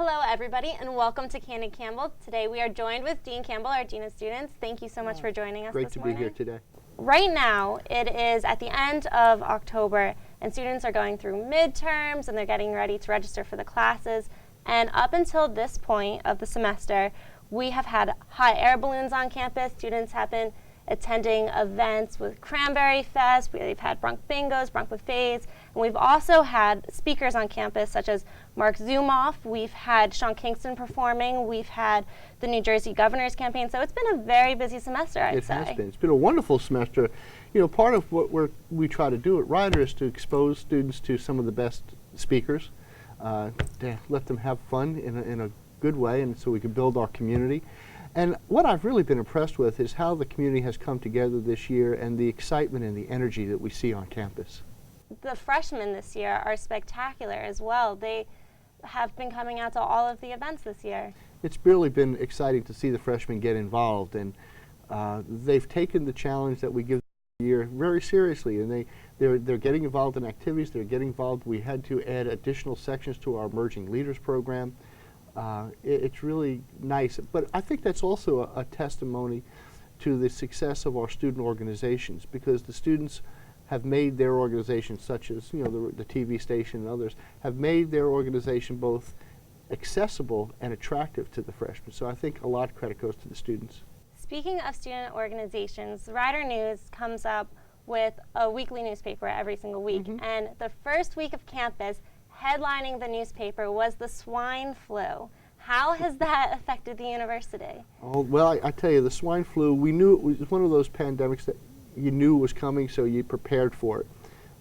Hello everybody and welcome to Candid Campbell. Today we are joined with Dean Campbell, our Dean of Students. Thank you so much for joining us Great this to morning. be here today. Right now it is at the end of October and students are going through midterms and they're getting ready to register for the classes. And up until this point of the semester, we have had hot air balloons on campus. Students have been attending events with Cranberry Fest. We've had Brunk Bingos, Brunk Buffets, and we've also had speakers on campus such as Mark Zumoff. We've had Sean Kingston performing. We've had the New Jersey Governor's Campaign. So it's been a very busy semester, I'd say. It has been. It's been a wonderful semester. You know, part of what we try to do at Ryder is to expose students to some of the best speakers, to let them have fun in a good way, and so we can build our community. And what I've really been impressed with is how the community has come together this year and the excitement and the energy that we see on campus. The freshmen this year are spectacular as well. They have been coming out to all of the events this year. It's really been exciting to see the freshmen get involved, and they've taken the challenge that we give them the year very seriously, and they're getting involved in activities. They're getting involved. We had to add additional sections to our Emerging Leaders program. It's really nice, but I think that's also a testimony to the success of our student organizations, because the students have made their organizations, such as the TV station and others, have made their organization both accessible and attractive to the freshmen. So I think a lot of credit goes to the students. Speaking of student organizations, Ryder News comes up with a weekly newspaper every single week, and the first week of campus, headlining the newspaper was the swine flu. How has that affected the university? Oh, well, I tell you, the swine flu, we knew it was one of those pandemics that you knew was coming, so you prepared for it.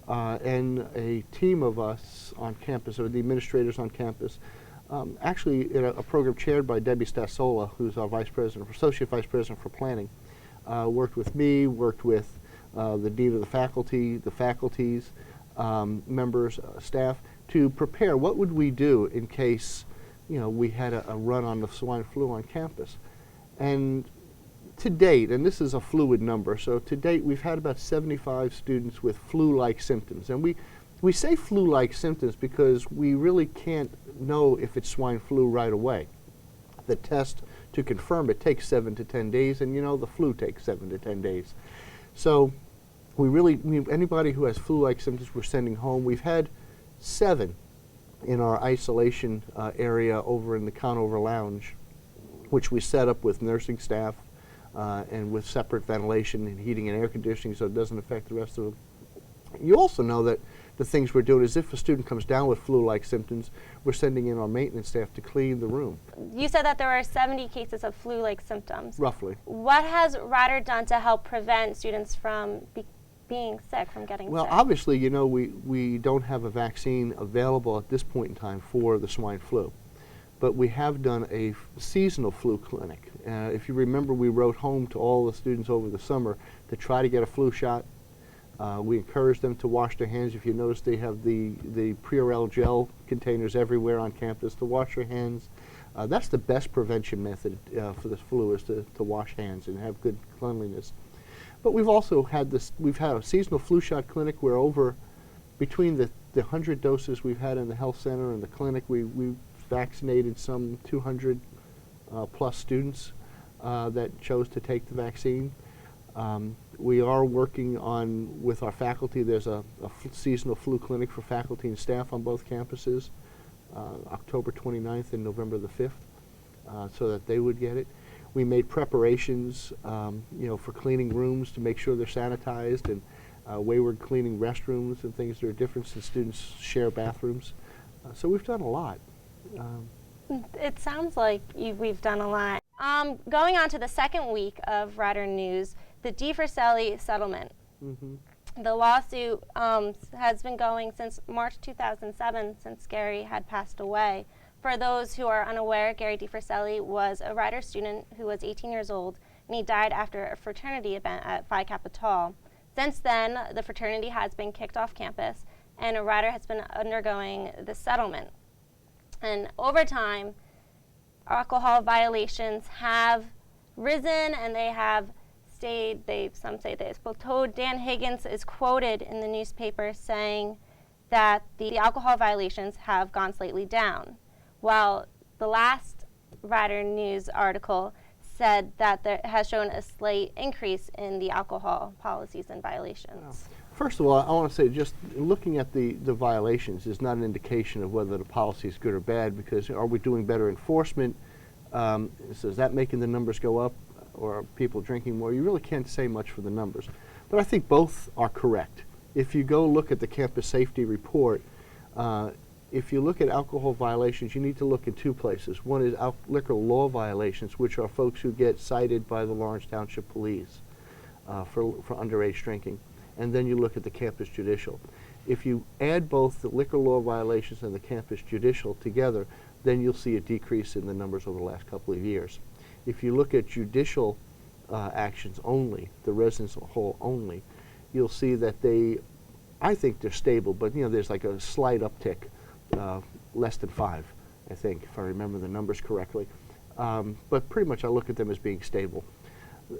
And a team of us on campus, or the administrators on campus, actually in a program chaired by Debbie Stassola, who's our associate vice president for planning, worked with me, worked with the dean of the faculties, members, staff, to prepare what would we do in case we had a run on the swine flu on campus. And to date, and this is a fluid number, so to date we've had about 75 students with flu-like symptoms. And we say flu-like symptoms because we really can't know if it's swine flu right away. The test to confirm it takes 7 to 10 days, and the flu takes 7 to 10 days. So anybody who has flu-like symptoms we're sending home. We've had 7 in our isolation area over in the Conover Lounge, which we set up with nursing staff and with separate ventilation and heating and air conditioning so it doesn't affect the rest of them. You also know that the things we're doing is if a student comes down with flu-like symptoms, we're sending in our maintenance staff to clean the room. You said that there are 70 cases of flu-like symptoms. Roughly. What has Ryder done to help prevent students from being sick, from getting sick? Well, obviously, we don't have a vaccine available at this point in time for the swine flu, but we have done a seasonal flu clinic. If you remember, we wrote home to all the students over the summer to try to get a flu shot. We encourage them to wash their hands. If you notice, they have the Purell gel containers everywhere on campus to wash your hands. That's the best prevention method for this flu, is to wash hands and have good cleanliness. But we've also had we've had a seasonal flu shot clinic where between the 100 doses we've had in the health center and the clinic, we vaccinated some 200 plus students that chose to take the vaccine. We are working with our faculty. There's a seasonal flu clinic for faculty and staff on both campuses, October 29th and November the 5th, so that they would get it. We made preparations, for cleaning rooms to make sure they're sanitized, and wayward cleaning restrooms and things that are different since students share bathrooms. So we've done a lot. It sounds like we've done a lot. Going on to the second week of Ryder News, the DeForcelli settlement. The lawsuit has been going since March 2007, since Gary had passed away. For those who are unaware, Gary DeForcelli was a Ryder student who was 18 years old, and he died after a fraternity event at Phi Kappa Tau. Since then, the fraternity has been kicked off campus, and Ryder has been undergoing the settlement. And over time, alcohol violations have risen, and they have stayed. Some say they plateaued. Dan Higgins is quoted in the newspaper saying that the alcohol violations have gone slightly down, while the last Rider News article said that there has shown a slight increase in the alcohol policies and violations. First of all, I want to say just looking at the violations is not an indication of whether the policy is good or bad, because are we doing better enforcement? So is that making the numbers go up, or are people drinking more? You really can't say much for the numbers. But I think both are correct. If you go look at the campus safety report, if you look at alcohol violations, you need to look in two places. One is liquor law violations, which are folks who get cited by the Lawrence Township Police for underage drinking. And then you look at the campus judicial. If you add both the liquor law violations and the campus judicial together, then you'll see a decrease in the numbers over the last couple of years. If you look at judicial actions only, the residence hall only, you'll see that I think they're stable, but there's like a slight uptick, less than 5, I think, if I remember the numbers correctly. But pretty much I look at them as being stable.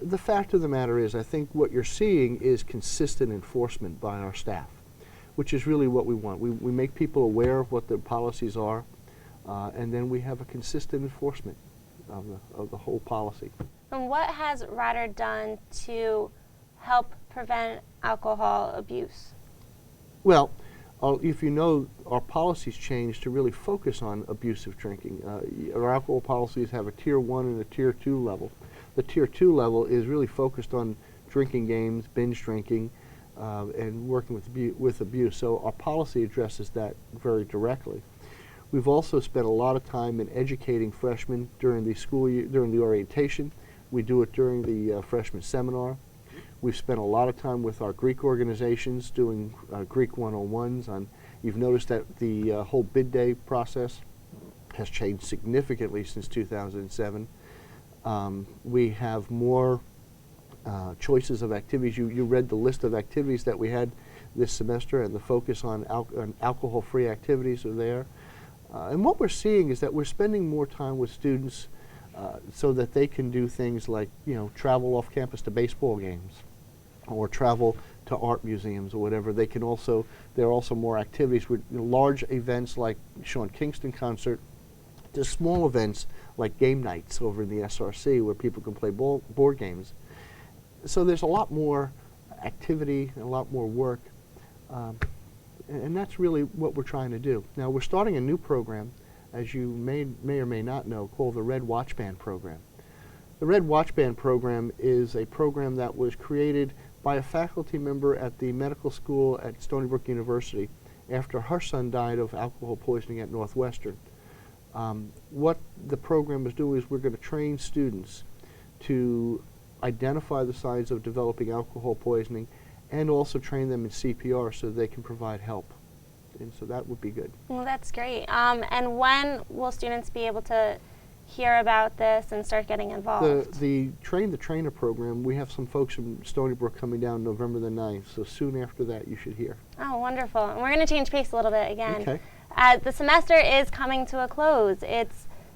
The fact of the matter is, I think what you're seeing is consistent enforcement by our staff, which is really what we want. We make people aware of what the policies are, and then we have a consistent enforcement of the whole policy. And what has Rider done to help prevent alcohol abuse? Well, if you know, our policies changed to really focus on abusive drinking. Our alcohol policies have a Tier 1 and a Tier 2 level. The Tier 2 level is really focused on drinking games, binge drinking, and working with abuse. So our policy addresses that very directly. We've also spent a lot of time in educating freshmen during the school year, during the orientation. We do it during the freshman seminar. We've spent a lot of time with our Greek organizations doing Greek 101s. You've noticed that the whole bid day process has changed significantly since 2007. We have more choices of activities. You read the list of activities that we had this semester, and the focus on alcohol-free activities are there. And what we're seeing is that we're spending more time with students so that they can do things like, travel off campus to baseball games or travel to art museums or whatever. There are also more activities with large events like Sean Kingston concert, to small events like game nights over in the SRC where people can play board games. So there's a lot more activity and a lot more work. And that's really what we're trying to do. Now, we're starting a new program, as you may or may not know, called the Red Watch Band program. The Red Watch Band program is a program that was created by a faculty member at the medical school at Stony Brook University after her son died of alcohol poisoning at Northwestern. What the program is doing is we're going to train students to identify the signs of developing alcohol poisoning and also train them in CPR so they can provide help. And so that would be good. Well, that's great. And when will students be able to hear about this and start getting involved? The Train the Trainer program, we have some folks from Stony Brook coming down November the 9th, so soon after that you should hear. Oh, wonderful. And we're going to change pace a little bit again. Okay. The semester is coming to a close.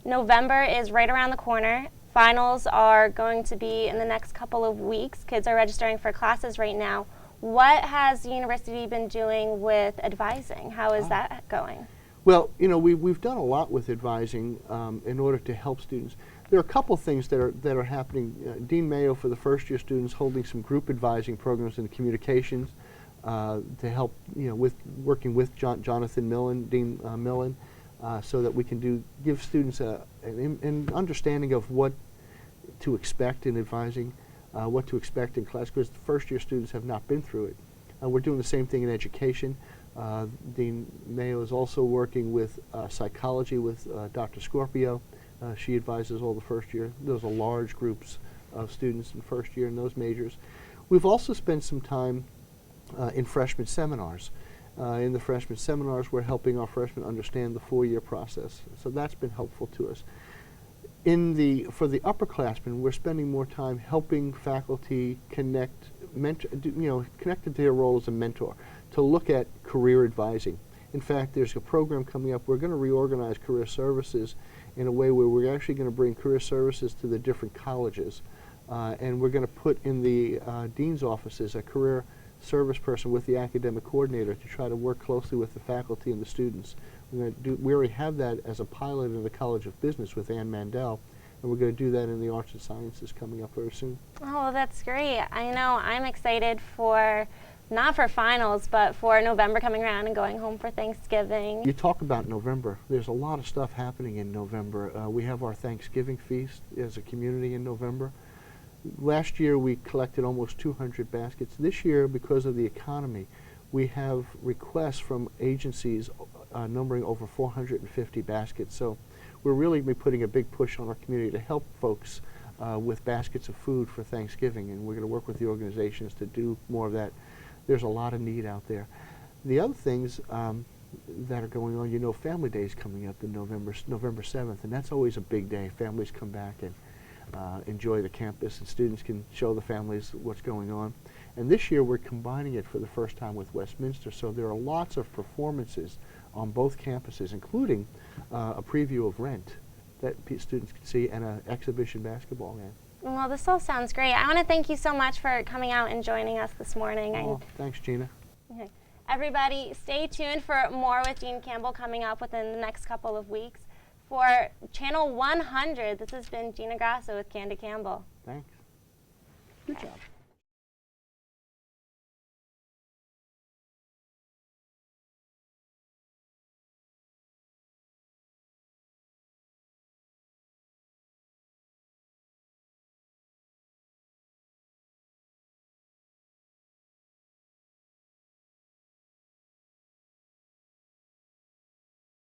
November is right around the corner. Finals are going to be in the next couple of weeks. Kids are registering for classes right now. What has the university been doing with advising? How is that going? Well, we've done a lot with advising in order to help students. There are a couple things that are happening. Dean Mayo, for the first-year students, holding some group advising programs in communications to help, with working with Jonathan Millen, Dean Millen, so that we can give students an understanding of what to expect in advising, what to expect in class, because the first-year students have not been through it. We're doing the same thing in education. Dean Mayo is also working with psychology with Dr. Scorpio. She advises all the first year. Those are large groups of students in first year in those majors. We've also spent some time in freshman seminars. In the freshman seminars, we're helping our freshmen understand the 4-year process. So that's been helpful to us. For the upperclassmen, we're spending more time helping faculty connected to their role as a mentor, to look at career advising. In fact, there's a program coming up. We're going to reorganize career services in a way where we're actually going to bring career services to the different colleges. And we're going to put in the dean's offices a career service person with the academic coordinator to try to work closely with the faculty and the students. We already have that as a pilot in the College of Business with Ann Mandel, and we're going to do that in the Arts and Sciences coming up very soon. Oh, well, that's great. I know I'm excited for, not for finals, but for November coming around and going home for Thanksgiving. You talk about November. There's a lot of stuff happening in November. We have our Thanksgiving feast as a community in November. Last year we collected almost 200 baskets. This year, because of the economy, we have requests from agencies numbering over 450 baskets. So we're really putting a big push on our community to help folks with baskets of food for Thanksgiving, and we're going to work with the organizations to do more of that. There's a lot of need out there. The other things that are going on, you know, Family Day is coming up in November 7th, and that's always a big day. Families come back and enjoy the campus, and students can show the families what's going on. And this year we're combining it for the first time with Westminster, so there are lots of performances on both campuses, including a preview of Rent that students can see, and an exhibition basketball game. Well, this all sounds great. I want to thank you so much for coming out and joining us this morning. Oh, thanks, Gina. Okay. Everybody, stay tuned for more with Dean Campbell coming up within the next couple of weeks. For Channel 100, this has been Gina Grasso with Candid Campbell. Thanks. Good job.